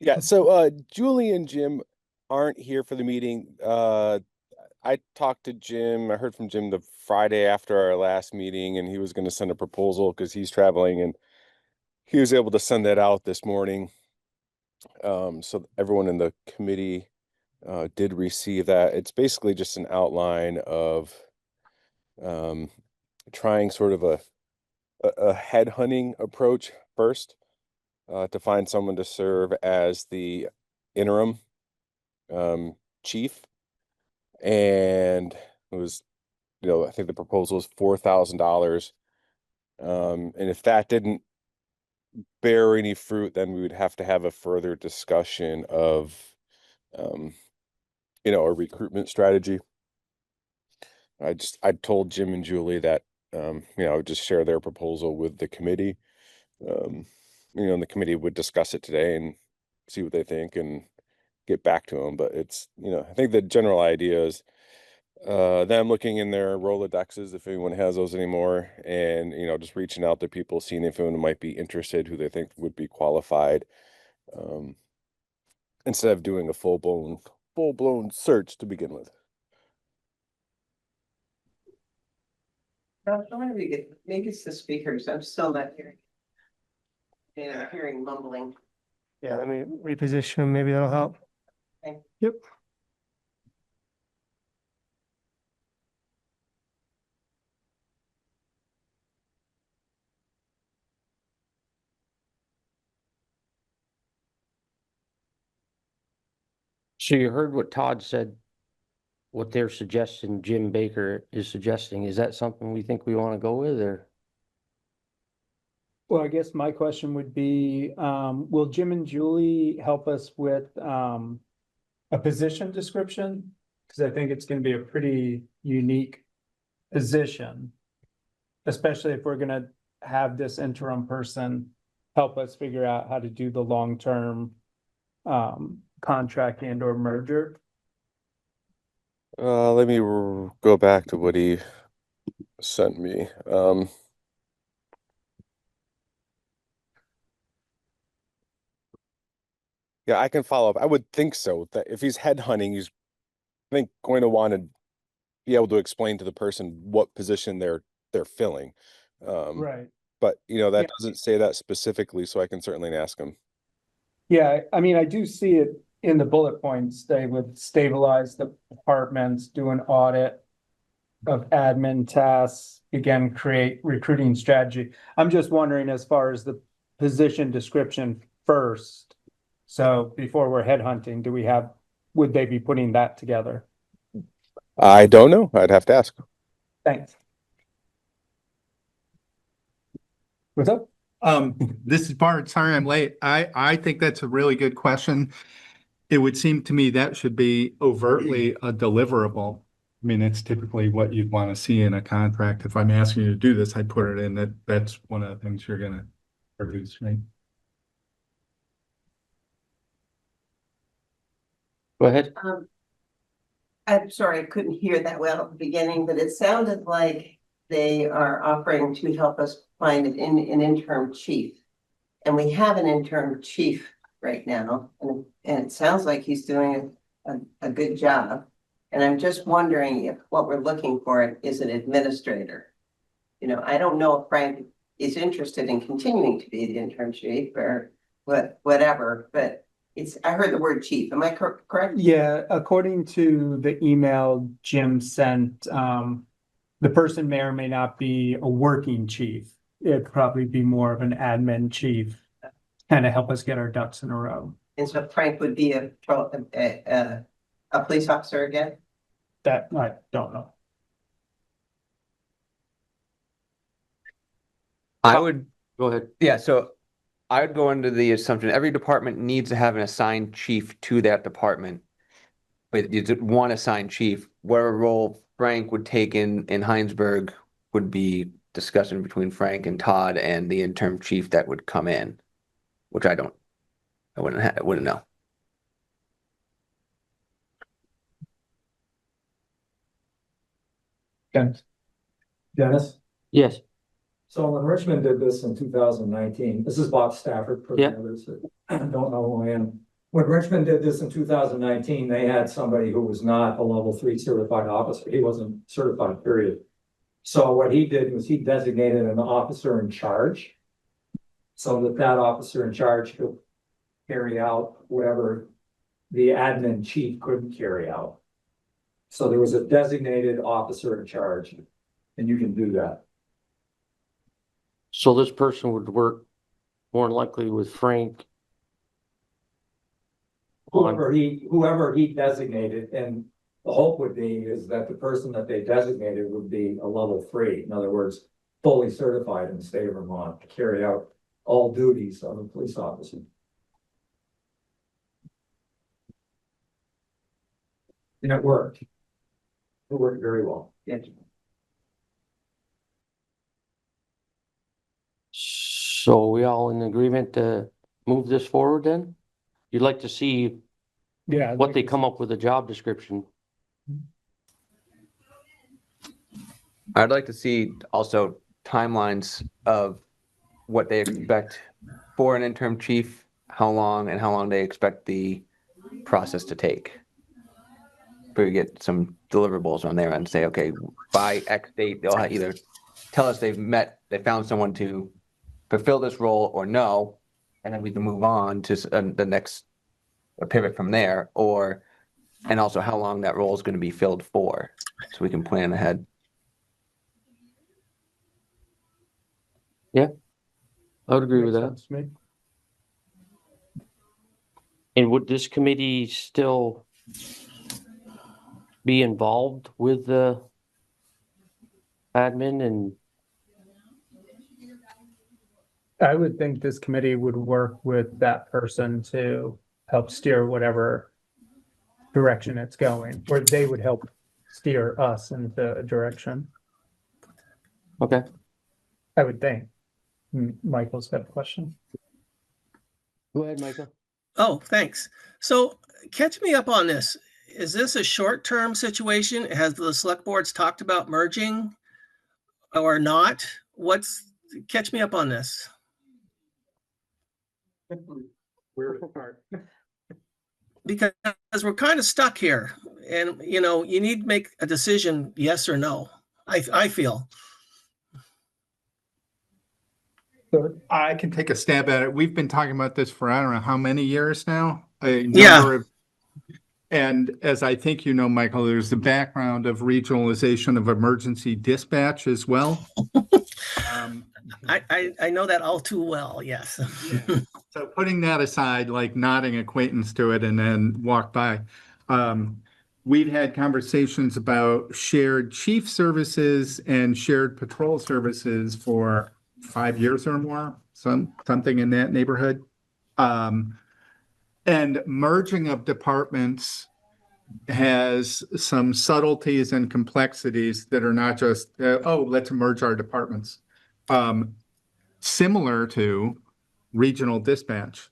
Yeah, so Julie and Jim aren't here for the meeting. I talked to Jim. I heard from Jim the Friday after our last meeting, and he was going to send a proposal because he's traveling, and he was able to send that out this morning. So everyone in the committee did receive that. It's basically just an outline of um, trying sort of a headhunting approach first to find someone to serve as the interim chief. And it was, I think the proposal was $4,000. And if that didn't bear any fruit, then we would have to have a further discussion of, um, a recruitment strategy. I told Jim and Julie that, I would just share their proposal with the committee. Um, and the committee would discuss it today and see what they think and get back to them. But it's, I think the general idea is them looking in their Rolodexes, if anyone has those anymore, and, just reaching out to people, seeing if anyone might be interested, who they think would be qualified, um, instead of doing a full blown search to begin with. I wonder if you could, maybe it's the speakers. I'm still not hearing. Yeah, I'm hearing mumbling. Yeah, let me reposition them. Maybe that'll help. Okay. Yep. So you heard what Todd said, what they're suggesting, Jim Baker is suggesting. Is that something we think we want to go with, or? Well, I guess my question would be, will Jim and Julie help us with a position description? Because I think it's going to be a pretty unique position, especially if we're going to have this interim person help us figure out how to do the long-term contract and or merger. Let me go back to what he sent me. Yeah, I can follow up. I would think so. That if he's headhunting, he's, I think, going to want to be able to explain to the person what position they're filling. Right. But that Yeah. doesn't say that specifically, so I can certainly ask him. Yeah, I mean, I do see it in the bullet points. They would stabilize the departments, do an audit of admin tasks, again, create recruiting strategy. I'm just wondering, as far as the position description first. So before we're headhunting, would they be putting that together? I don't know. I'd have to ask. Thanks. What's up? This is Bart. Sorry I'm late. I think that's a really good question. It would seem to me that should be overtly a deliverable. I mean, it's typically what you'd want to see in a contract. If I'm asking you to do this, I'd put it in that's one of the things you're gonna produce, right? Go ahead. I'm sorry, I couldn't hear that well at the beginning, but it sounded like they are offering to help us find an interim chief. And we have an interim chief right now, and it sounds like he's doing a good job. And I'm just wondering if what we're looking for is an administrator. I don't know if Frank is interested in continuing to be the interim chief or whatever, but I heard the word chief. Am I correct? Yeah, according to the email Jim sent, the person may or may not be a working chief. It'd probably be more of an admin chief, kind of help us get our ducks in a row. And so Frank would be a police officer again? That I don't know. I would go ahead. Yeah, so I would go under the assumption every department needs to have an assigned chief to that department. But you did one assigned chief. Whatever role Frank would take in Hinesburg would be discussion between Frank and Todd and the interim chief that would come in, which I wouldn't know. Dennis? Yes. So when Richmond did this in 2019, this is Bob Stafford for the Yeah. others. don't know who I am. When Richmond did this in 2019, they had somebody who was not a level 3 certified officer. He wasn't certified, period. So what he did was he designated an officer in charge, so that that officer in charge could carry out whatever the admin chief couldn't carry out. So there was a designated officer in charge, and you can do that. So this person would work more than likely with Frank. Whoever he designated, and the hope would be is that the person that they designated would be a level 3, in other words, fully certified in the state of Vermont to carry out all duties of a police officer. And it worked. It worked very well. So we all in agreement to move this forward then? You'd like to see Yeah. what they come up with a job description? I'd like to see also timelines of what they expect for an interim chief, how long they expect the process to take. We get some deliverables on there and say, okay, by X date, they'll either tell us they found someone to fulfill this role or no, and then we can move on to the next pivot from there, and also how long that role is going to be filled for, so we can plan ahead. Yeah, I would agree with Makes that. sense to me. And would this committee still be involved with the admin and? I would think this committee would work with that person to help steer whatever direction it's going, or they would help steer us into a direction, Okay. I would think. Michael's got a question. Go ahead, Michael. Oh, thanks. So catch me up on this. Is this a short-term situation? Has the select boards talked about merging or not? Catch me up on this. Where to start? Because we're kind of stuck here and, you need to make a decision, yes or no. I feel. I can take a stab at it. We've been talking about this for, I don't know how many years now. Yeah. And as I think you know, Michael, there's the background of regionalization of emergency dispatch as well. I know that all too well, yes. Yeah. So putting that aside, like nodding acquaintance to it and then walk by. We've had conversations about shared chief services and shared patrol services for 5 years or more, something in that neighborhood. And merging of departments has some subtleties and complexities that are not just, let's merge our departments. Similar to regional dispatch.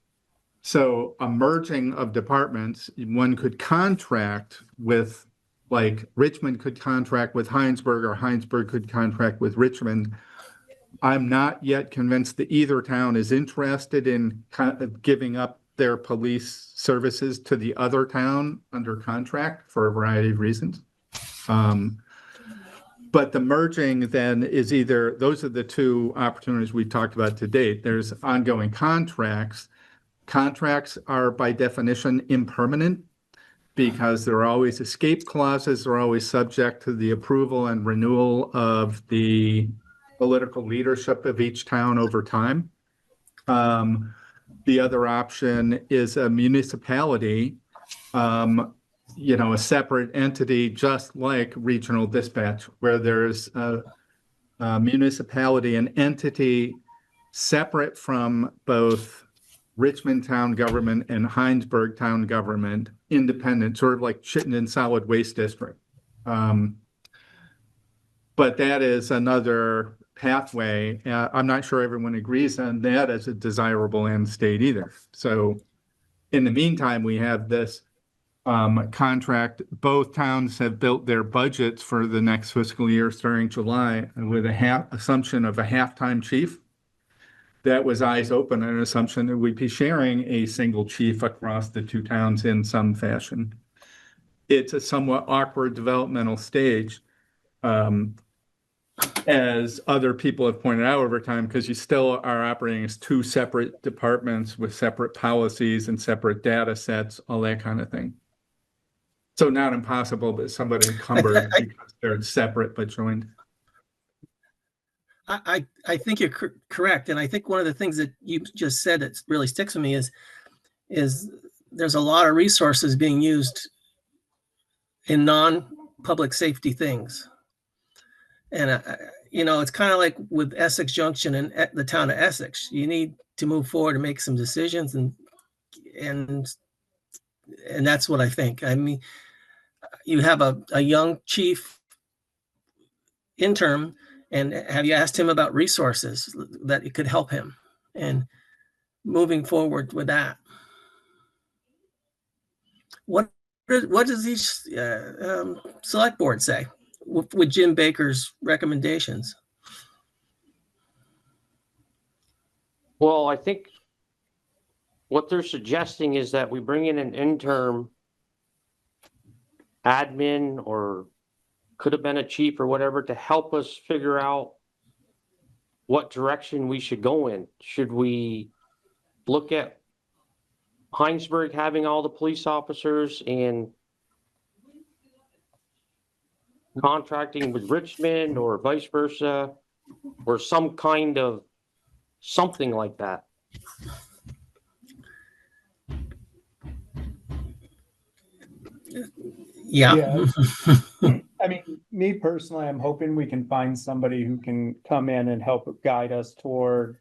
So a merging of departments, one could contract with, like Richmond could contract with Hinesburg, or Hinesburg could contract with Richmond. I'm not yet convinced that either town is interested in giving up their police services to the other town under contract for a variety of reasons. But the merging then is either, those are the two opportunities we've talked about to date. There's ongoing contracts. Contracts are by definition impermanent because there are always escape clauses, are always subject to the approval and renewal of the political leadership of each town over time. The other option is a municipality, a separate entity, just like regional dispatch, where there's a municipality, an entity separate from both Richmond town government and Hinesburg town government, independent, sort of like Chittenden Solid Waste District. But that is another pathway. I'm not sure everyone agrees on that as a desirable end state either. So in the meantime, we have this contract. Both towns have built their budgets for the next fiscal year starting July with assumption of a half-time chief that was eyes open, an assumption that we'd be sharing a single chief across the two towns in some fashion. It's a somewhat awkward developmental stage, as other people have pointed out over time, because you still are operating as two separate departments with separate policies and separate data sets, all that kind of thing. So not impossible, but somewhat encumbered because they're separate but joined. I think you're correct. And I think one of the things that you just said that really sticks with me is there's a lot of resources being used in non-public safety things. And, you know, it's kind of like with Essex Junction and the town of Essex. You need to move forward and make some decisions, and that's what I think. I mean, you have a young chief interim, and have you asked him about resources that it could help him and moving forward with that? What does each select board say with Jim Baker's recommendations? Well, I think what they're suggesting is that we bring in an interim admin, or could have been a chief or whatever, to help us figure out what direction we should go in. Should we look at Hinesburg having all the police officers and contracting with Richmond, or vice versa, or some kind of something like that? Yeah. I mean, me personally, I'm hoping we can find somebody who can come in and help guide us toward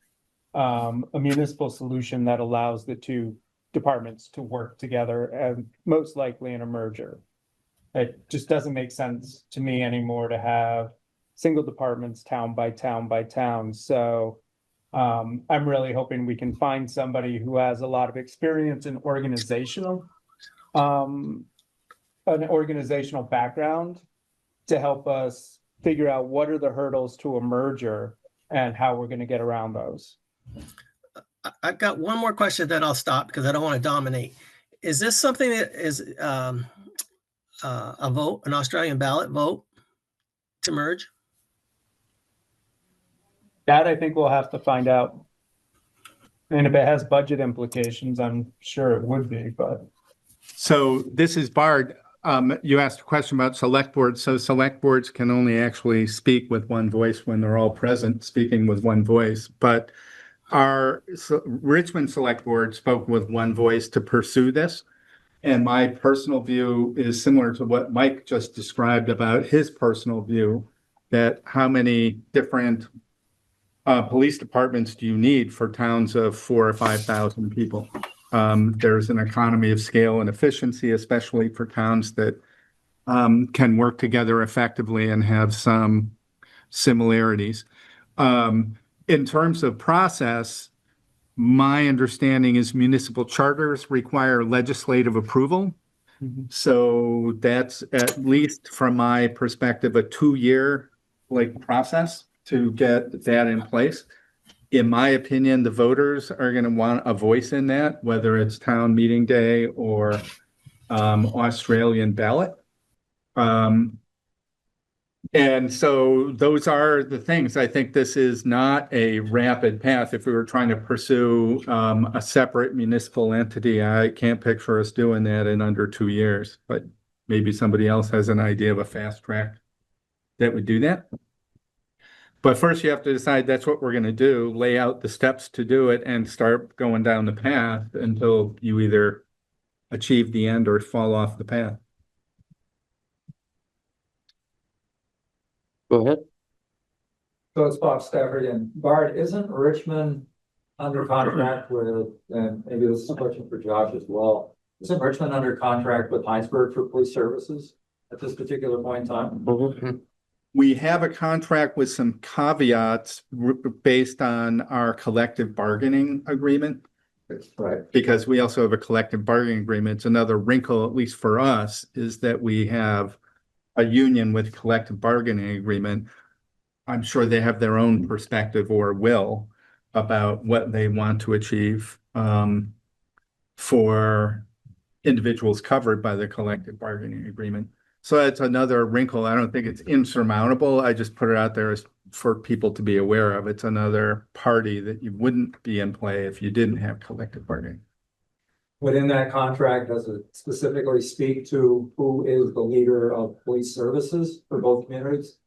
a municipal solution that allows the two departments to work together, and most likely in a merger. It just doesn't make sense to me anymore to have single departments town by town by town. So I'm really hoping we can find somebody who has a lot of experience in an organizational background to help us figure out what are the hurdles to a merger and how we're going to get around those. I've got one more question, then I'll stop because I don't want to dominate. Is this something that is a vote, an Australian ballot vote to merge? That I think we'll have to find out. And if it has budget implications, I'm sure it would be, but. So this is Bard. You asked a question about select boards. So select boards can only actually speak with one voice when they're all present, speaking with one voice. But our Richmond Select Board spoke with one voice to pursue this. And my personal view is similar to what Mike just described about his personal view, that how many different police departments do you need for towns of 4,000 or 5,000 people? There's an economy of scale and efficiency, especially for towns that can work together effectively and have some similarities. In terms of process, my understanding is municipal charters require legislative approval. So that's, at least from my perspective, a 2-year process to get that in place. In my opinion, the voters are going to want a voice in that, whether it's town meeting day or Australian ballot. And so those are the things. I think this is not a rapid path. If we were trying to pursue a separate municipal entity, I can't picture us doing that in under 2 years, but maybe somebody else has an idea of a fast track that would do that. But first you have to decide that's what we're going to do, lay out the steps to do it, and start going down the path until you either achieve the end or fall off the path. Go ahead. So it's Bob Stafford again. Bart, isn't Richmond under contract with, and maybe this is a question for Josh as well, isn't Richmond under contract with Hinesburg for police services at this particular point in time? We have a contract with some caveats based on our collective bargaining agreement. Right. Because we also have a collective bargaining agreement. It's another wrinkle, at least for us, is that we have a union with collective bargaining agreement. I'm sure they have their own perspective or will. about what they want to achieve for individuals covered by the collective bargaining agreement. So that's another wrinkle. I don't think it's insurmountable. I just put it out there as for people to be aware of. It's another party that you wouldn't be in play if you didn't have collective bargaining. Within that contract, does it specifically speak to who is the leader of police services for both communities?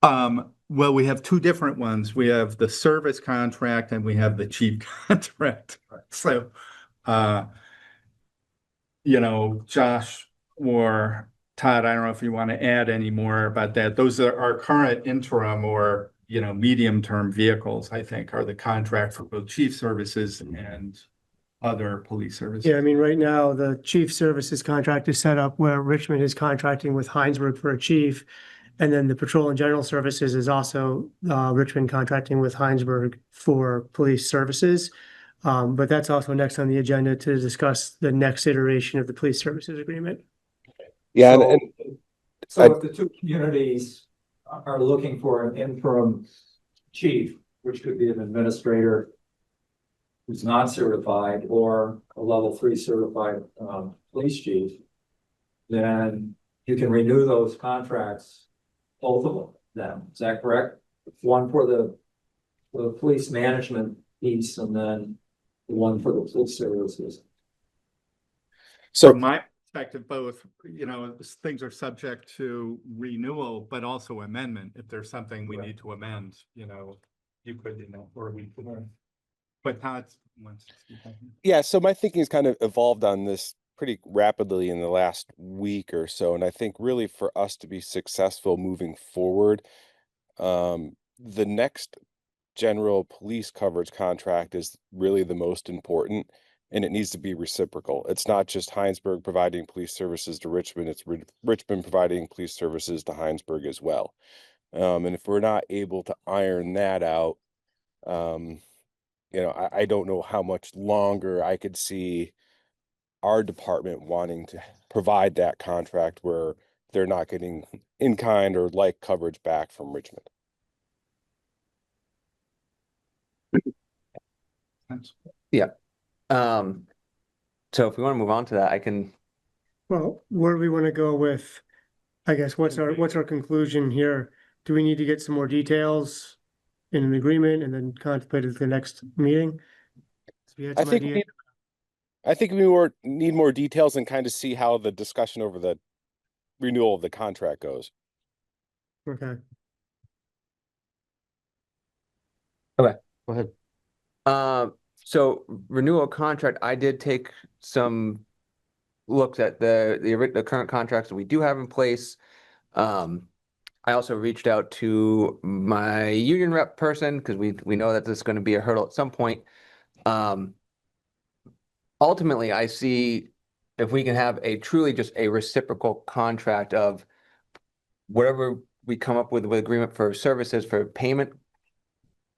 Well, we have two different ones. We have the service contract and we have the chief contract. So, Josh or Todd, I don't know if you want to add any more about that. Those are our current interim or, medium-term vehicles, I think, are the contract for both chief services and other police services. Yeah, I mean, right now, the chief services contract is set up where Richmond is contracting with Hinesburg for a chief. And then the patrol and general services is also Richmond contracting with Hinesburg for police services. But that's also next on the agenda to discuss the next iteration of the police services agreement. Yeah, So if the two communities are looking for an interim chief, which could be an administrator who's not certified or a level 3 certified police chief, then you can renew those contracts, both of them. Is that correct? One for the police management piece and then one for the police services. so From my perspective, both, things are subject to renewal, but also amendment. If there's something we need to amend, you could, or we could. But Todd wants to speak. yeah, so my thinking has kind of evolved on this pretty rapidly in the last week or so. And I think really for us to be successful moving forward, the next general police coverage contract is really the most important, and it needs to be reciprocal. It's not just Hinesburg providing police services to Richmond, it's Richmond providing police services to Hinesburg as well. And if we're not able to iron that out, I don't know how much longer I could see our department wanting to provide that contract where they're not getting in-kind or like coverage back from Richmond. So if we want to move on to that, I can, Well, where do we want to go with, I guess, what's our conclusion here? Do we need to get some more details in an agreement and then contemplate it at the next meeting? We had I some think ideas. I think we need more details and kind of see how the discussion over the renewal of the contract goes. Okay. Go ahead. so renewal contract, I did take some looks at the current contracts that we do have in place. I also reached out to my union rep person because we know that this is going to be a hurdle at some point. Ultimately, I see if we can have a truly just a reciprocal contract of whatever we come up with agreement for services for payment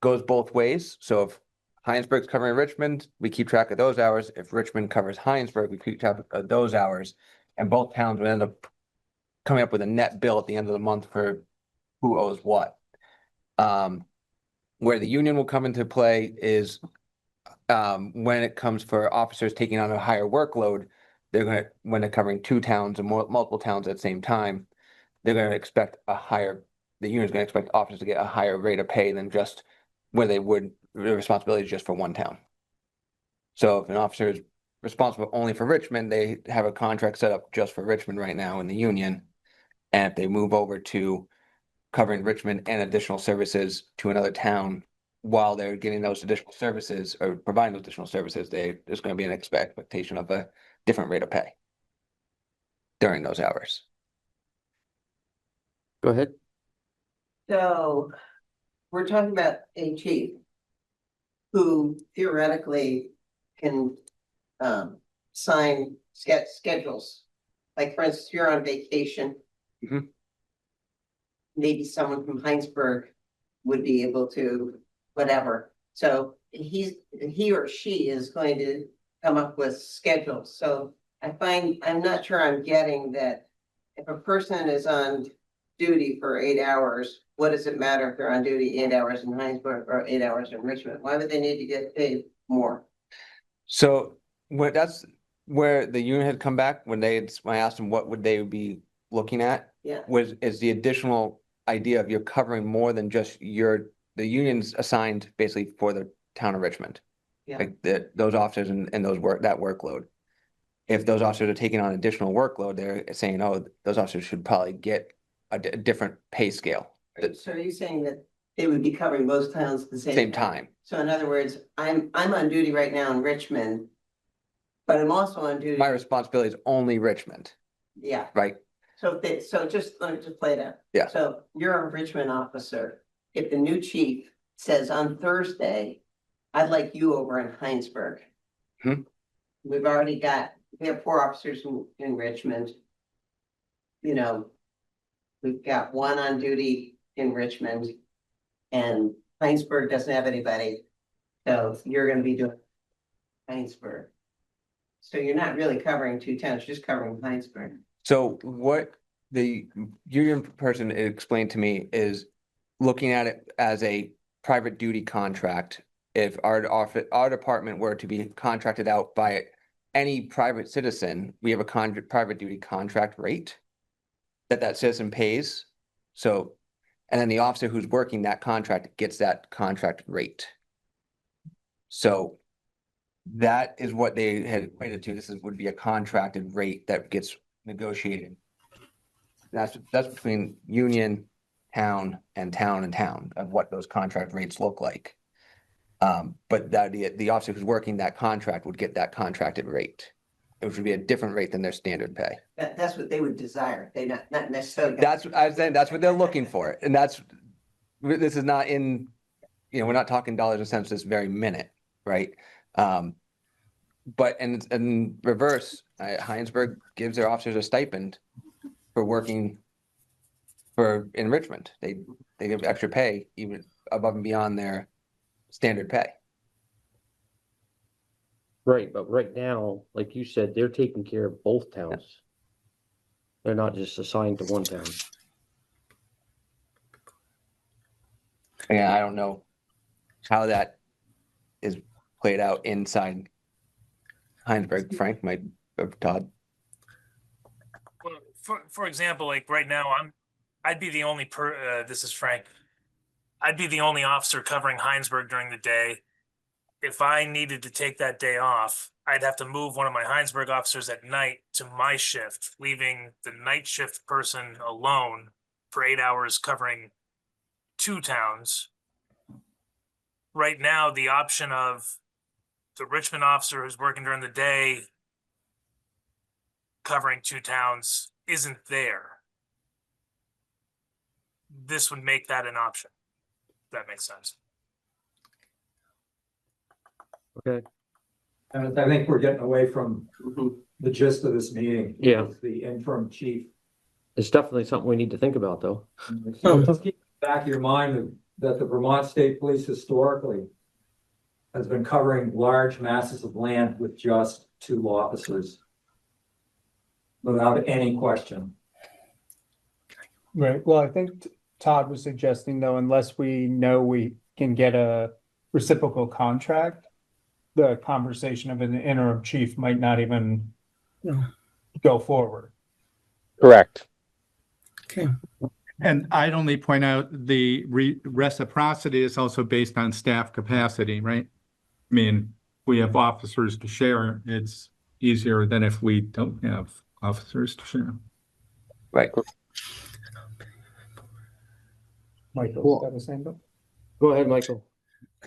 goes both ways. So if Hinesburg's covering Richmond, we keep track of those hours. If Richmond covers Hinesburg, we keep track of those hours. And both towns would end up coming up with a net bill at the end of the month for who owes what. Where the union will come into play is when it comes for officers taking on a higher workload, when they're covering two towns and multiple towns at the same time, they're going to expect the union's going to expect officers to get a higher rate of pay than just where they would, the responsibility is just for one town. So if an officer is responsible only for Richmond, they have a contract set up just for Richmond right now in the union. And if they move over to covering Richmond and additional services to another town while they're getting those additional services or providing those additional services, there's going to be an expectation of a different rate of pay during those hours. Go ahead. So we're talking about a chief who theoretically can sign schedules. Like, for instance, you're on vacation. Mhm. Maybe someone from Hinesburg would be able to, whatever. So he or she is going to come up with schedules. So I'm not sure I'm getting that if a person is on duty for 8 hours, what does it matter if they're on duty 8 hours in Hinesburg or 8 hours in Richmond? Why would they need to get paid more? So that's where the union had come back when when I asked them what would they be looking at, Yeah, is the additional idea of you're covering more than just the union's assigned basically for the town of Richmond. yeah. Like those officers and those that workload. If those officers are taking on additional workload, they're saying, oh, those officers should probably get a different pay scale. So are you saying that they would be covering both towns at the Same time. So in other words, I'm on duty right now in Richmond, but I'm also on duty. My responsibility is only Richmond, Yeah, right? so let me just play it out. Yeah. So you're a Richmond officer. If the new chief says on Thursday, I'd like you over in Hinesburg. Hmm. We have 4 officers in Richmond. You know, we've got 1 on duty in Richmond. And Hinesburg doesn't have anybody. So you're gonna be doing Hinesburg. So you're not really covering 2 towns, you're just covering Hinesburg. So what the union person explained to me is looking at it as a private duty contract. If our department were to be contracted out by any private citizen, we have a private duty contract rate that citizen pays. So, and then the officer who's working that contract gets that contract rate. So that is what they had equated to. Would be a contracted rate that gets negotiated. That's between union, town, and town of what those contract rates look like. But that the officer who's working that contract would get that contracted rate, which would be a different rate than their standard pay. That's what they would desire. They not necessarily. That's I was saying that's what they're looking for, and this is not in, we're not talking dollars and cents this very minute, right? But in reverse, Hinesburg gives their officers a stipend for working in Richmond. They give extra pay even above and beyond their standard pay. Right, but right now, like you said, they're taking care of both towns. They're not just assigned to one town. Yeah, I don't know how that is played out inside Hinesburg. Frank might, or Todd. Well, for example, like right now, I'd be the only this is Frank. I'd be the only officer covering Hinesburg during the day. If I needed to take that day off, I'd have to move one of my Hinesburg officers at night to my shift, leaving the night shift person alone for 8 hours covering 2 towns. Right now, the option of the Richmond officer who's working during the day covering 2 towns isn't there. This would make that an option. If that makes sense. Okay. And I think we're getting away from the gist of this meeting. Yeah. It's the interim chief. It's definitely something we need to think about, though. So just keep in the back of your mind that the Vermont State Police historically has been covering large masses of land with just 2 officers. Without any question. Right, well, I think Todd was suggesting though, unless we know we can get a reciprocal contract, the conversation of an interim chief might not even go forward. Correct. Okay. And I'd only point out the reciprocity is also based on staff capacity, right? I mean, we have officers to share. It's easier than if we don't have officers to share. Right. Michael, got the same thing? Go ahead, Michael.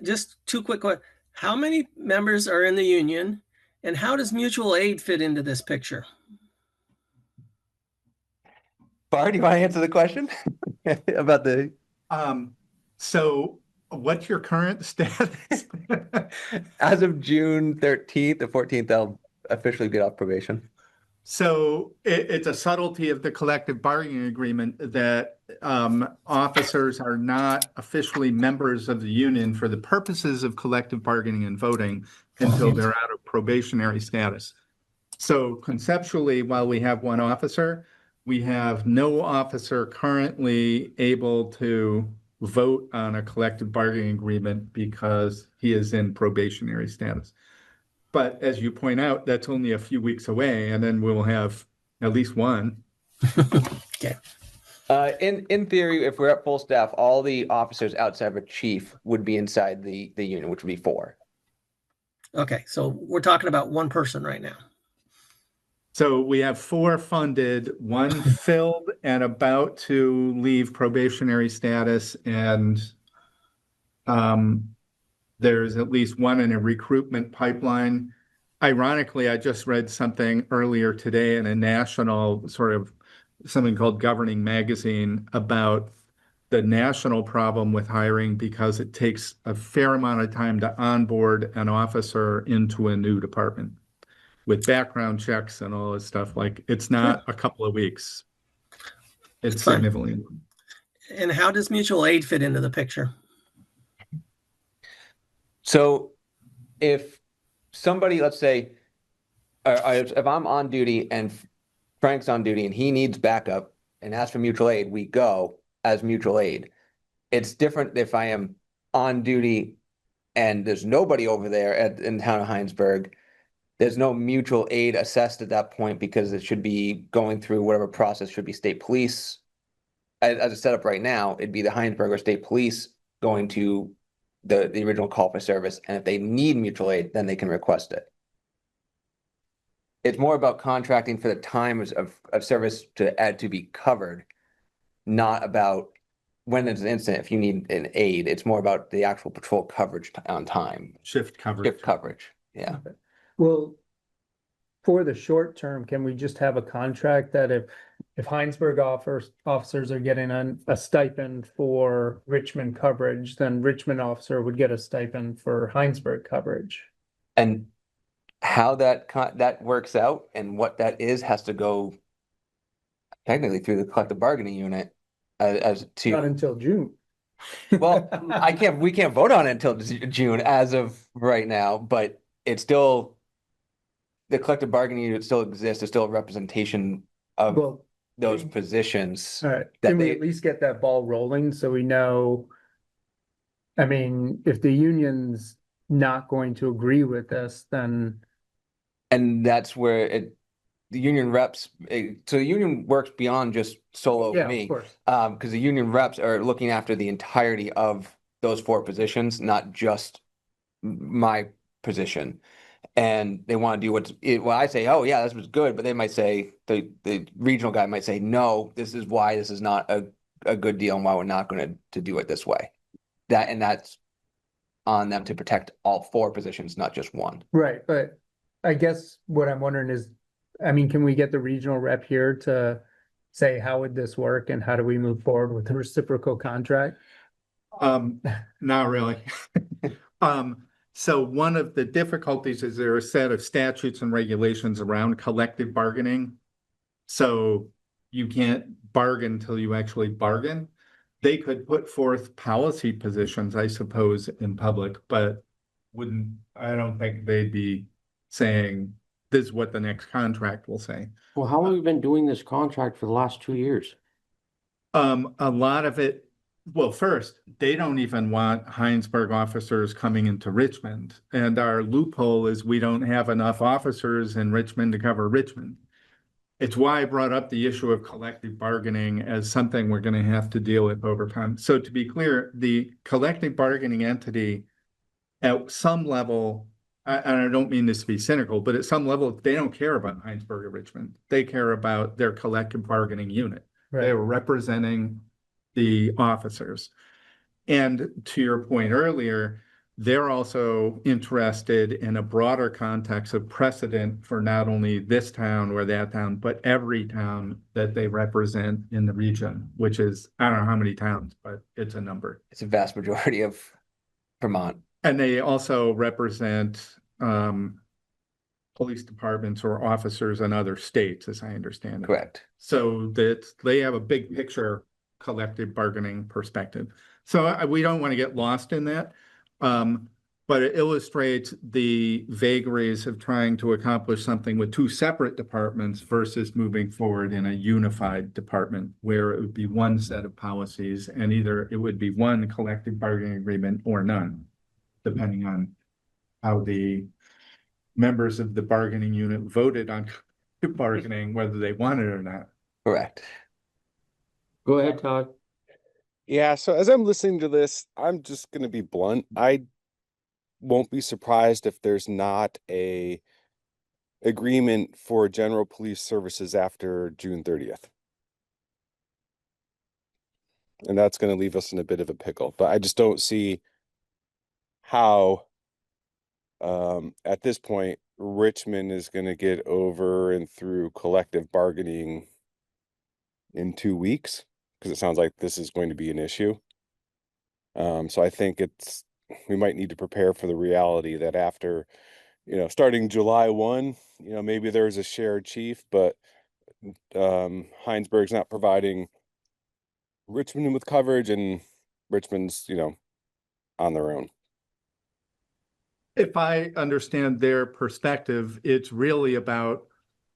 Just 2 quick questions. How many members are in the union, and how does mutual aid fit into this picture? Bart, do you want to answer the question about the? So what's your current status? As of June 13th, the 14th, they'll officially get off probation. So it's a subtlety of the collective bargaining agreement that officers are not officially members of the union for the purposes of collective bargaining and voting until they're out of probationary status. So conceptually, while we have 1 officer, we have no officer currently able to vote on a collective bargaining agreement because he is in probationary status. But as you point out, that's only a few weeks away, and then we'll have at least one. In theory, if we're at full staff, all the officers outside of a chief would be inside the union, which would be 4. Okay, so we're talking about one person right now. So we have 4 funded, 1 filled and about to leave probationary status, and there's at least 1 in a recruitment pipeline. Ironically, I just read something earlier today in a national sort of something called Governing Magazine about the national problem with hiring because it takes a fair amount of time to onboard an officer into a new department with background checks and all this stuff. Like, it's not a couple of weeks. It's Fine. significantly. And how does mutual aid fit into the picture? So if somebody, let's say, if I'm on duty and Frank's on duty and he needs backup and asks for mutual aid, we go as mutual aid. It's different if I am on duty and there's nobody over there in town of Hinesburg. There's no mutual aid assessed at that point because it should be going through whatever process should be state police. As a setup right now, it'd be the Hinesburg or state police going to the original call for service. And if they need mutual aid, then they can request it. It's more about contracting for the times of service to be covered, not about when there's an incident, if you need an aid. It's more about the actual patrol coverage on time. Shift coverage. Yeah. Well, for the short term, can we just have a contract that if Hinesburg officers are getting a stipend for Richmond coverage, then Richmond officer would get a stipend for Hinesburg coverage? And how that works out and what that is has to go technically through the collective bargaining unit as to. Not until June. Well, we can't vote on it until June as of right now, but it's still, the collective bargaining unit still exists. There's still a representation of Well, those positions. all right, that can we they- at least get that ball rolling so we know? I mean, if the union's not going to agree with this, then. And that's where the union reps, so the union works beyond just solo Yeah, me. of course. Because the union reps are looking after the entirety of those 4 positions, not just my position. And they want to do well, I say, oh yeah, this was good, but they might say, the regional guy might say, no, this is why this is not a good deal and why we're not going to do it this way. That's on them to protect all 4 positions, not just one. Right, but I guess what I'm wondering is, I mean, can we get the regional rep here to say, how would this work and how do we move forward with the reciprocal contract? Not really. So one of the difficulties is there are a set of statutes and regulations around collective bargaining. So you can't bargain until you actually bargain. They could put forth policy positions, I suppose, in public, but I don't think they'd be saying this is what the next contract will say. Well, how long have we been doing this contract for the last 2 years? A lot of it, well, first, they don't even want Hinesburg officers coming into Richmond. And our loophole is we don't have enough officers in Richmond to cover Richmond. It's why I brought up the issue of collective bargaining as something we're going to have to deal with over time. So to be clear, the collective bargaining entity at some level, and I don't mean this to be cynical, but at some level, they don't care about Hinesburg or Richmond. They care about their collective bargaining unit. Right. They're representing the officers. And to your point earlier, they're also interested in a broader context of precedent for not only this town or that town, but every town that they represent in the region, which is, I don't know how many towns, but it's a number. It's a vast majority of Vermont. And they also represent police departments or officers in other states, as I understand it. Correct. So that they have a big picture collective bargaining perspective. So we don't want to get lost in that. But it illustrates the vagaries of trying to accomplish something with two separate departments versus moving forward in a unified department where it would be one set of policies and either it would be one collective bargaining agreement or none, depending on how the members of the bargaining unit voted on bargaining, whether they wanted it or not. Correct. Go ahead, Todd. Yeah, so as I'm listening to this, I'm just gonna be blunt. I won't be surprised if there's not a agreement for general police services after June 30th. And that's gonna leave us in a bit of a pickle, but I just don't see how at this point Richmond is gonna get over and through collective bargaining in 2 weeks, because it sounds like this is going to be an issue. So I think we might need to prepare for the reality that after, starting July 1, maybe there's a shared chief, but Hinesburg's not providing Richmond with coverage, and Richmond's, on their own. If I understand their perspective, it's really about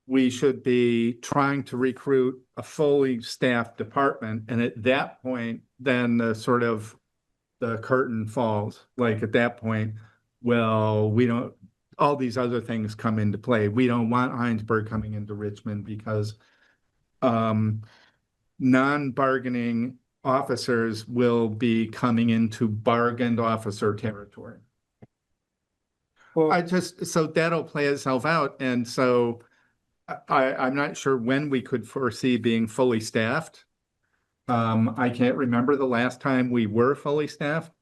we should be trying to recruit a fully staffed department. And at that point, then the curtain falls. Like at that point, well, all these other things come into play. We don't want Hinesburg coming into Richmond because non-bargaining officers will be coming into bargained officer territory. Well, So that'll play itself out. And so I'm not sure when we could foresee being fully staffed. I can't remember the last time we were fully staffed.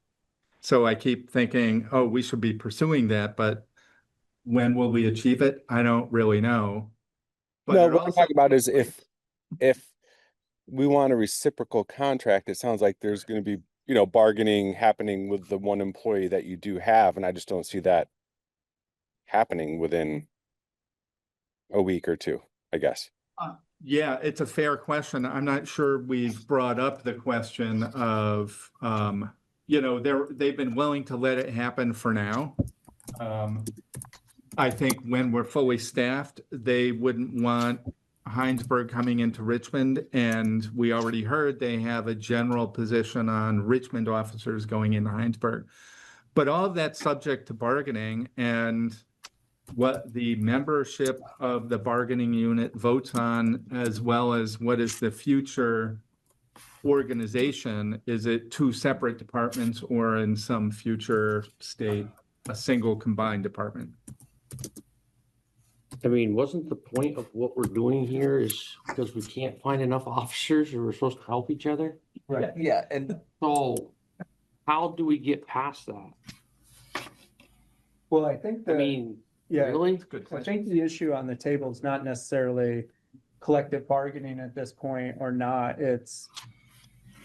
So I keep thinking, oh, we should be pursuing that, but when will we achieve it? I don't really know. But No, it what I'm also- talking about is if we want a reciprocal contract, it sounds like there's going to be, bargaining happening with the one employee that you do have, and I just don't see that happening within a week or two, I guess. Yeah, it's a fair question. I'm not sure we've brought up the question of, they've been willing to let it happen for now. I think when we're fully staffed, they wouldn't want Hinesburg coming into Richmond, and we already heard they have a general position on Richmond officers going into Hinesburg. But all of that's subject to bargaining, and what the membership of the bargaining unit votes on, as well as what is the future organization. Is it two separate departments, or in some future state, a single combined department? I mean, wasn't the point of what we're doing here is because we can't find enough officers or we're supposed to help each other? right. Yeah, and So how do we get past that? Well, I think I that, mean, yeah, really? Good I question. think the issue on the table is not necessarily collective bargaining at this point or not. It's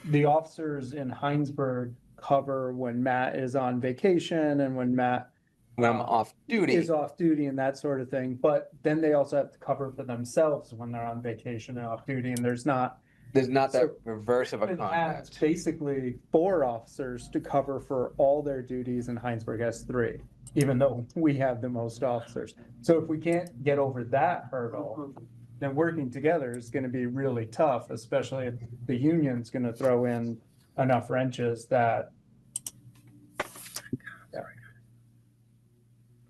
the officers in Hinesburg cover when Matt is on vacation and when Matt when I'm off duty, is off duty and that sort of thing. But then they also have to cover for themselves when they're on vacation and off duty, and there's not that So, reverse of a Richmond has contract. basically 4 officers to cover for all their duties, and Hinesburg has 3, even though we have the most officers. So if we can't get over that hurdle, then working together is gonna be really tough, especially if the union's gonna throw in enough wrenches that.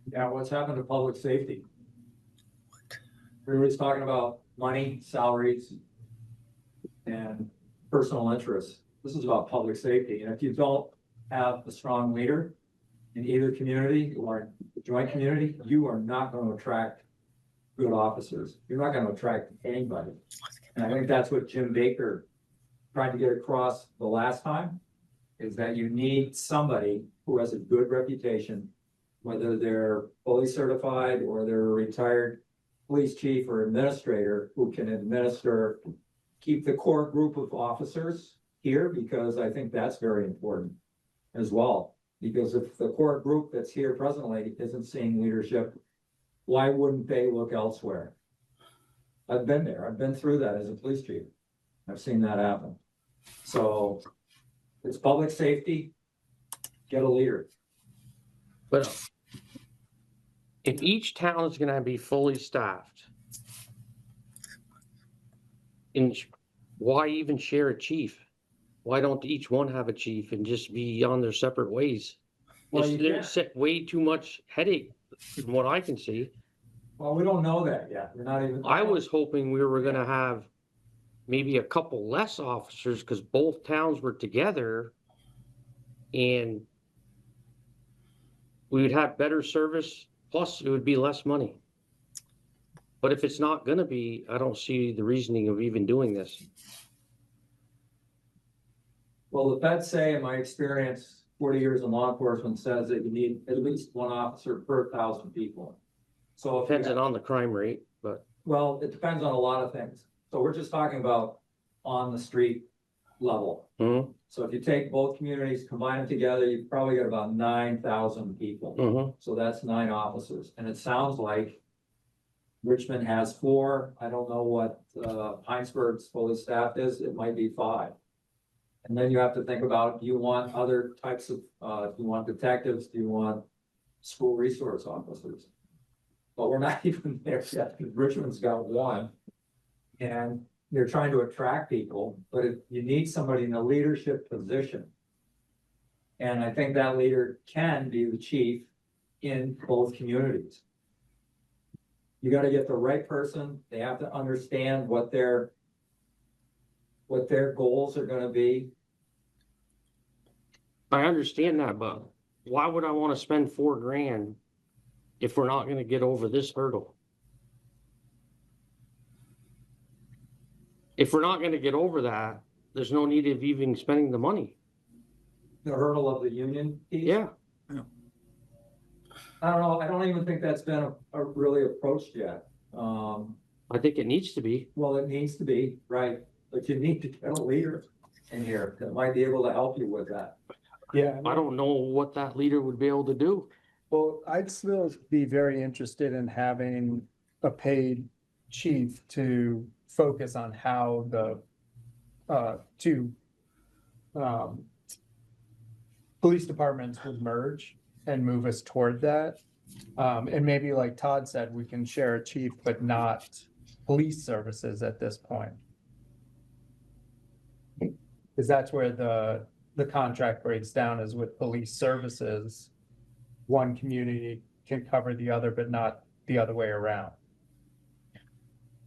Yeah, what's happened to public safety? Everybody's talking about money, salaries, and personal interests. This is about public safety, and if you don't have a strong leader in either community or the joint community, you are not going to attract good officers. You're not going to attract anybody. And I think that's what Jim Baker tried to get across the last time, is that you need somebody who has a good reputation, whether they're fully certified or they're a retired police chief or administrator, who can keep the core group of officers here, because I think that's very important as well. Because if the core group that's here presently isn't seeing leadership, why wouldn't they look elsewhere? I've been there. I've been through that as a police chief. I've seen that happen. So it's public safety, get a leader. But if each town is gonna be fully staffed, why even share a chief? Why don't each one have a chief and just be on their separate ways? Well, you There's way too much headache from what I can see. Well, we don't know that yet. We're not even. I was hoping we were gonna have maybe a couple less officers because both towns were together and we would have better service, plus it would be less money. But if it's not gonna be, I don't see the reasoning of even doing this. Well, the feds say, in my experience, 40 years in law enforcement, says that you need at least one officer per 1,000 people. So if you Depends on the crime rate, but well, it depends on a lot of things. So we're just talking about on the street level. mhm, So if you take both communities, combine them together, you probably get about 9,000 people. mhm. So that's 9 officers. And it sounds like Richmond has 4. I don't know what Hinesburg's fully staffed is. It might be 5. And then you have to think about, do you want other types of, do you want detectives? Do you want school resource officers? But we're not even there yet, because Richmond's got 1. And they're trying to attract people, but if you need somebody in a leadership position. And I think that leader can be the chief in both communities. You gotta get the right person. They have to understand what their goals are gonna be. I understand that, but why would I want to spend $4,000 if we're not gonna get over this hurdle? If we're not gonna get over that, there's no need of even spending the money. The hurdle of the union piece. Yeah, I don't know. I don't even think that's been really approached yet. I think it needs to be. Well, it needs to be, right, but you need to get a leader in here that might be able to help you with that. Yeah. I don't know what that leader would be able to do. Well, I'd still be very interested in having a paid chief to focus on how the police departments would merge and move us toward that. And maybe like Todd said, we can share a chief, but not police services at this point. Because that's where the contract breaks down, is with police services. One community can cover the other, but not the other way around.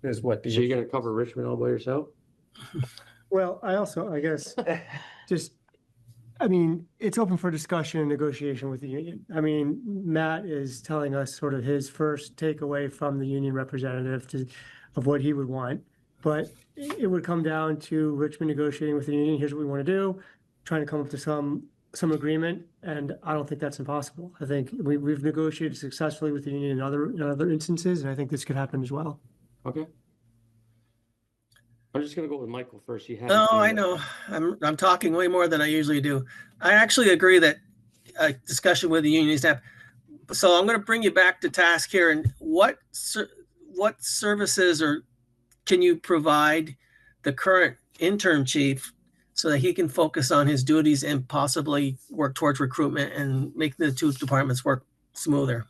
Is what So you're gonna cover Richmond all by yourself? Well, I guess, just, I mean, it's open for discussion and negotiation with the union. I mean, Matt is telling us sort of his first takeaway from the union representative of what he would want. But it would come down to Richmond negotiating with the union. Here's what we want to do, trying to come up to some agreement. And I don't think that's impossible. I think we've negotiated successfully with the union in other instances, and I think this could happen as well. Okay. I'm just gonna go with Michael first. He had. No, I know. I'm talking way more than I usually do. I actually agree that a discussion with the union is to have. So I'm going to bring you back to task here. And what services can you provide the current interim chief so that he can focus on his duties and possibly work towards recruitment and make the 2 departments work smoother?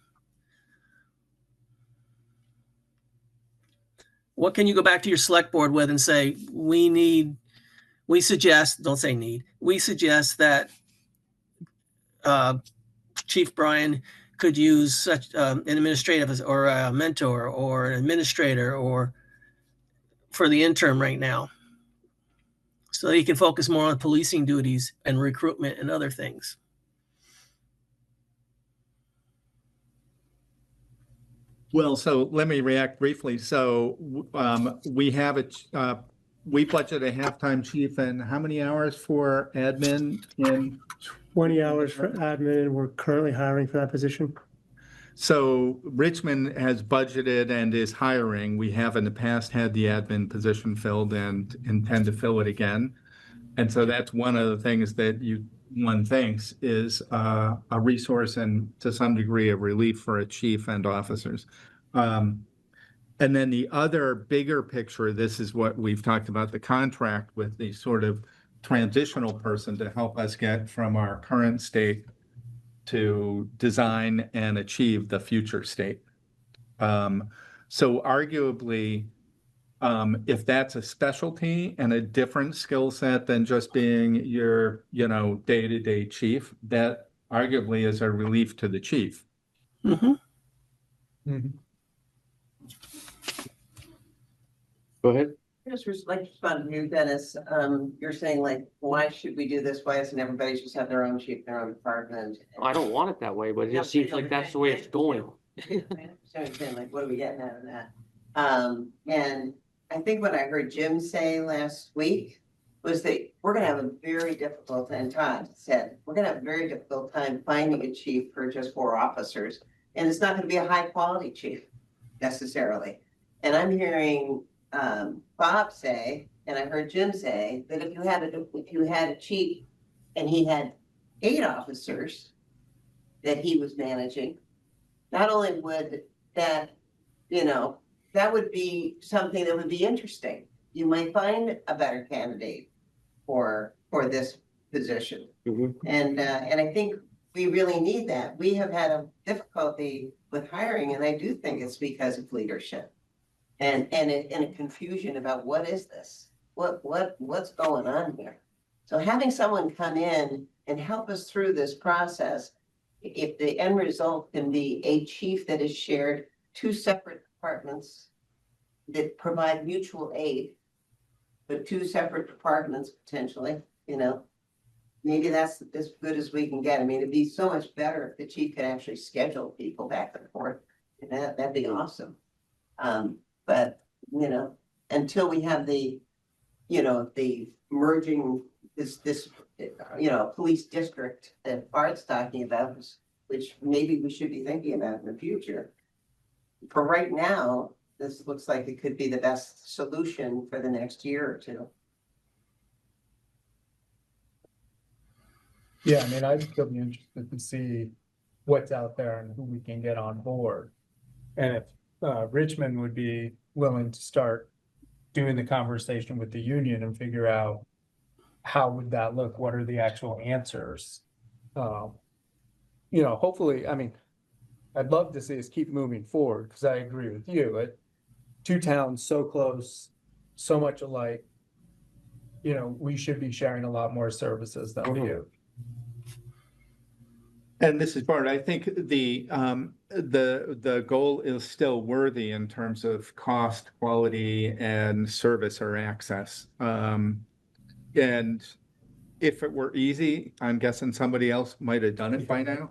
What can you go back to your select board with and say, we suggest, don't say need, we suggest that Chief Brian could use such an administrative or a mentor or an administrator or for the interim right now, so that he can focus more on policing duties and recruitment and other things. Well, so let me react briefly. So we have we budget a halftime chief, and how many hours for admin in 20 hours for admin, and we're currently hiring for that position. So Richmond has budgeted and is hiring. We have in the past had the admin position filled and intend to fill it again. And so that's one of the things that one thinks is a resource and to some degree a relief for a chief and officers. And then the other bigger picture, this is what we've talked about, the contract with the sort of transitional person to help us get from our current state to design and achieve the future state. So arguably, if that's a specialty and a different skill set than just being your, day-to-day chief, that arguably is a relief to the chief. Mhm. Go ahead. Just like respond to you, Dennis. You're saying like, why should we do this? Why doesn't everybody just have their own chief, their own department? I don't want it that way, but it just seems like that's the way it's going. I understand, like, what are we getting out of that? And I think what I heard Jim say last week was that we're gonna have a very difficult, and Todd said, we're gonna have a very difficult time finding a chief for just 4 officers. And it's not gonna be a high quality chief necessarily. And I'm hearing Bob say, and I heard Jim say, that if you had a chief and he had 8 officers that he was managing, not only would that, that would be something that would be interesting. You might find a better candidate for this position. Mhm. And I think we really need that. We have had a difficulty with hiring, and I do think it's because of leadership. And a confusion about what is this? What's going on here? So having someone come in and help us through this process, if the end result can be a chief that is shared 2 separate departments that provide mutual aid, but 2 separate departments potentially, maybe that's as good as we can get. I mean, it'd be so much better if the chief could actually schedule people back and forth. That'd be awesome. But, until we have the merging this police district that Bart's talking about, which maybe we should be thinking about in the future. For right now, this looks like it could be the best solution for the next year or 2. Yeah, I mean, I'd still be interested to see what's out there and who we can get on board. And if Richmond would be willing to start doing the conversation with the union and figure out how would that look? What are the actual answers? Hopefully, I mean, I'd love to see us keep moving forward because I agree with you. 2 towns so close, so much alike. We should be sharing a lot more services than we do. And this is Bart. I think the goal is still worthy in terms of cost, quality, and service or access. And if it were easy, I'm guessing somebody else might have done it by now.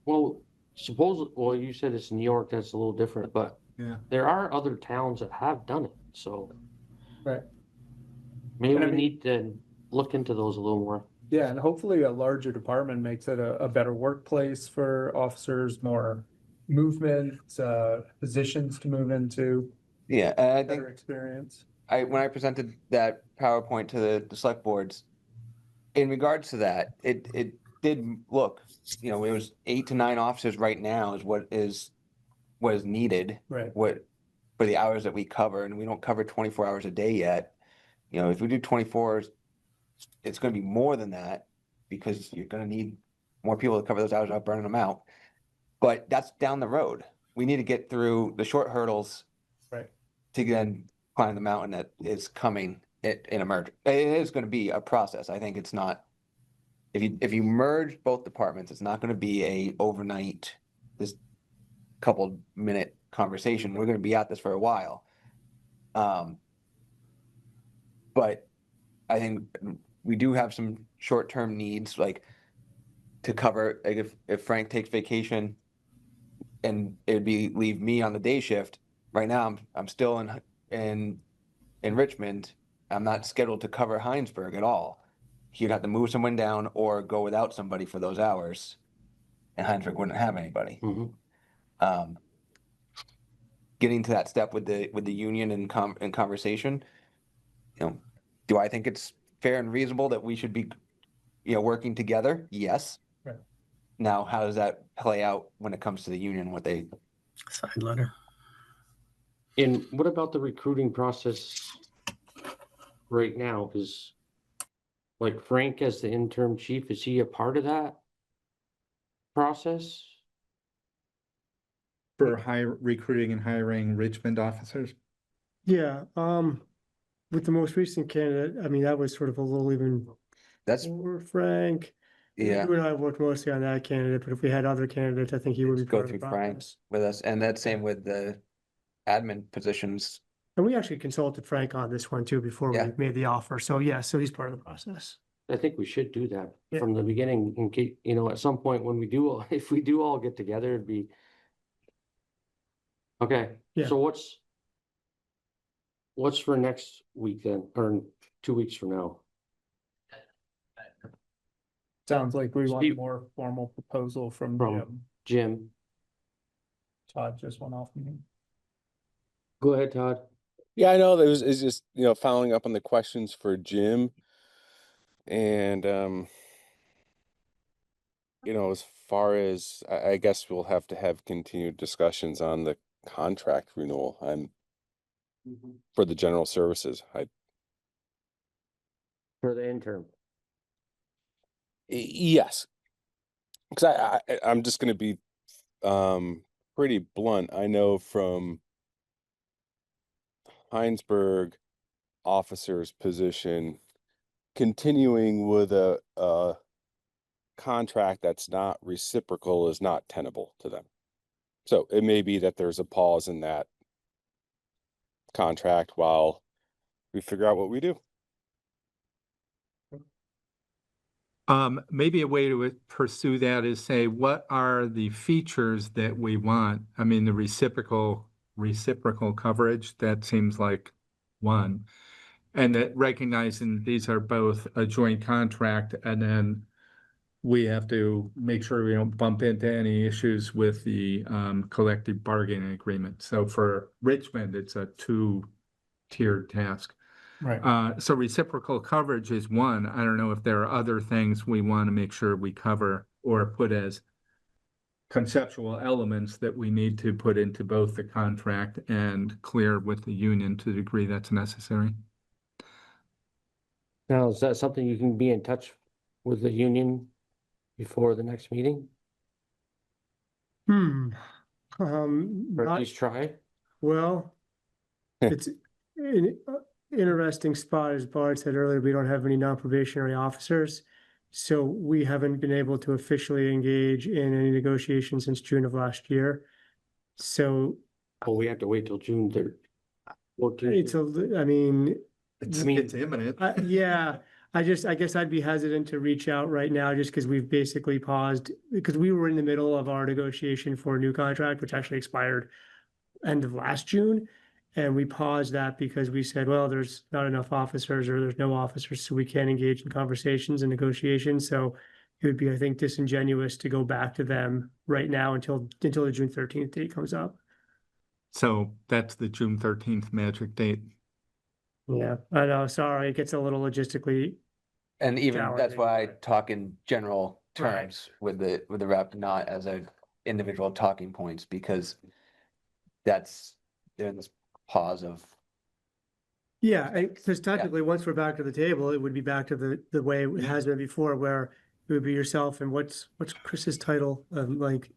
Well, you said it's New York, that's a little different, but Yeah. there are other towns that have done it, so. Right. Maybe And I we mean- need to look into those a little more. Yeah, and hopefully a larger department makes it a better workplace for officers, more movement, positions to move into, Yeah, and I think better experience. when I presented that PowerPoint to the select boards, in regards to that, it did look, it was 8 to 9 officers right now is what is needed. Right. For the hours that we cover, and we don't cover 24 hours a day yet. If we do 24, it's going to be more than that because you're going to need more people to cover those hours without burning them out. But that's down the road. We need to get through the short hurdles. Right. To then climb the mountain that is coming in a merger. It is going to be a process. I think it's not, if you merge both departments, it's not going to be a overnight, this couple minute conversation. We're going to be at this for a while. But I think we do have some short-term needs, like to cover, like if Frank takes vacation and it'd leave me on the day shift. Right now, I'm still in Richmond. I'm not scheduled to cover Hinesburg at all. He'd have to move someone down or go without somebody for those hours, and Hinesburg wouldn't have anybody. Getting to that step with the union and conversation, do I think it's fair and reasonable that we should be, working together? Yes. Right. Now, how does that play out when it comes to the union? What they Side letter. And what about the recruiting process right now? Is like Frank as the interim chief, is he a part of that? process? For recruiting and hiring Richmond officers? Yeah, with the most recent candidate, I mean, that was sort of a little even That's, more frank. yeah, You and I worked mostly on that candidate, but if we had other candidates, I think he would be let's go part of the through Frank process. with us, and that's same with the admin positions. And we actually consulted Frank on this one too before we Yeah. made the offer. So yeah, so he's part of the process. I think we should do that Yeah. from the beginning in case, at some point when we do, if we do all get together, it'd be. Okay, Yeah. so what's for next week then, or 2 weeks from now? Sounds like we want a Steve- more formal proposal from From- Jim. Jim, Todd just went off me. go ahead, Todd. Yeah, I know it's just, following up on the questions for Jim. And, as far as, I guess we'll have to have continued discussions on the contract renewal. For the general services. For the interim. Yes. Because I'm just going to be pretty blunt. I know from Hinesburg officer's position, continuing with a contract that's not reciprocal is not tenable to them. So it may be that there's a pause in that contract while we figure out what we do. Maybe a way to pursue that is say, what are the features that we want? I mean, the reciprocal coverage, that seems like one. And that recognizing these are both a joint contract, and then we have to make sure we don't bump into any issues with the collective bargaining agreement. So for Richmond, it's a two-tiered task. Right. So reciprocal coverage is one. I don't know if there are other things we want to make sure we cover or put as conceptual elements that we need to put into both the contract and clear with the union to the degree that's necessary. Now, is that something you can be in touch with the union before the next meeting? Hmm. Or at Not, least try? well, it's an interesting spot, as Bart said earlier, we don't have any non-probationary officers. So we haven't been able to officially engage in any negotiations since June of last year. So Well, we have to wait till June 3rd. it's I mean, It's imminent. yeah, I guess I'd be hesitant to reach out right now just because we've basically paused, because we were in the middle of our negotiation for a new contract, which actually expired end of last June. And we paused that because we said, well, there's not enough officers or there's no officers, so we can't engage in conversations and negotiations. So it would be, I think, disingenuous to go back to them right now until the June 13th date comes up. So that's the June 13th magic date. Yeah, I know, sorry, it gets a little logistically. And even that's Challenging, why I but- talk in general Right. terms with the rep, not as a individual talking points, because that's in this pause of, Yeah, because technically, once we're back to the table, it would be back to the way it has been before, where it would be yourself and what's Chris's title, like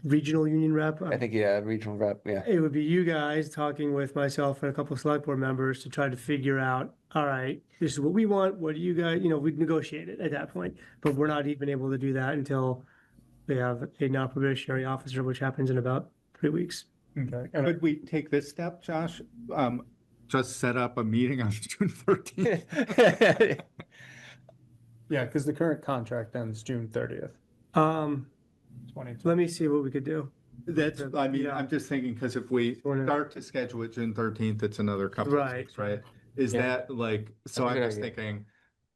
regional union rep? I think, yeah, regional rep, yeah. It would be you guys talking with myself and a couple of select board members to try to figure out, all right, this is what we want, what do you guys, we'd negotiate it at that point. But we're not even able to do that until we have a non-probationary officer, which happens in about 3 weeks. Okay. Could we take this step, Josh? Just set up a meeting on June 13th? Yeah, because the current contract ends June 30th, Um, 2020. let me see what we could do. Yeah. I'm just thinking, because if we start to schedule it June 13th, it's another couple of Right. weeks, right? Is Yeah. that like, so That's a I'm good just idea. thinking,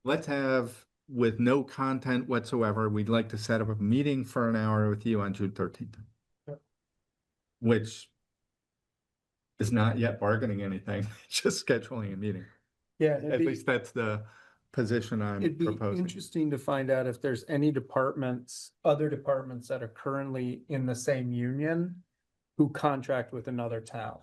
let's have, with no content whatsoever, we'd like to set up a meeting for an hour with you on June 13th. Yep. Which is not yet bargaining anything, just scheduling a meeting. Yeah, At least that's the position I'm it'd be proposing. interesting to find out if there's any other departments that are currently in the same union who contract with another town.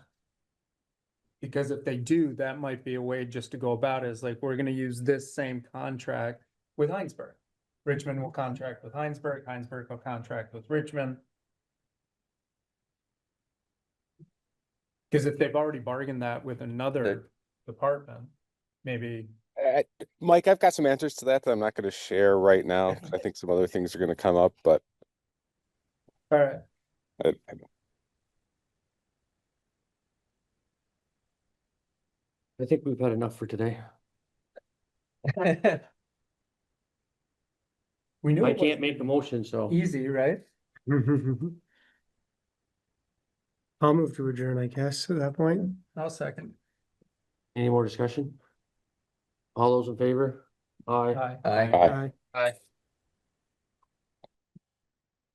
Because if they do, that might be a way just to go about it, is like, we're gonna use this same contract with Hinesburg. Richmond will contract with Hinesburg, Hinesburg will contract with Richmond. Because if they've already bargained that with another department, maybe, Mike, I've got some answers to that I'm not going to share right now. 'Cause I think some other things are going to come up, but all right. I I think we've had enough for today. We knew I it can't wasn't make a motion, so easy, right? I'll move to adjourn, I guess, at that point. I'll second. any more discussion? All those in favor? Aye. Aye. Aye. Aye. Aye.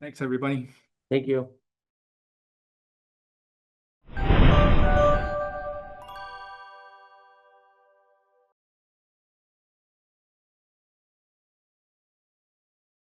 Thanks, everybody. Thank you.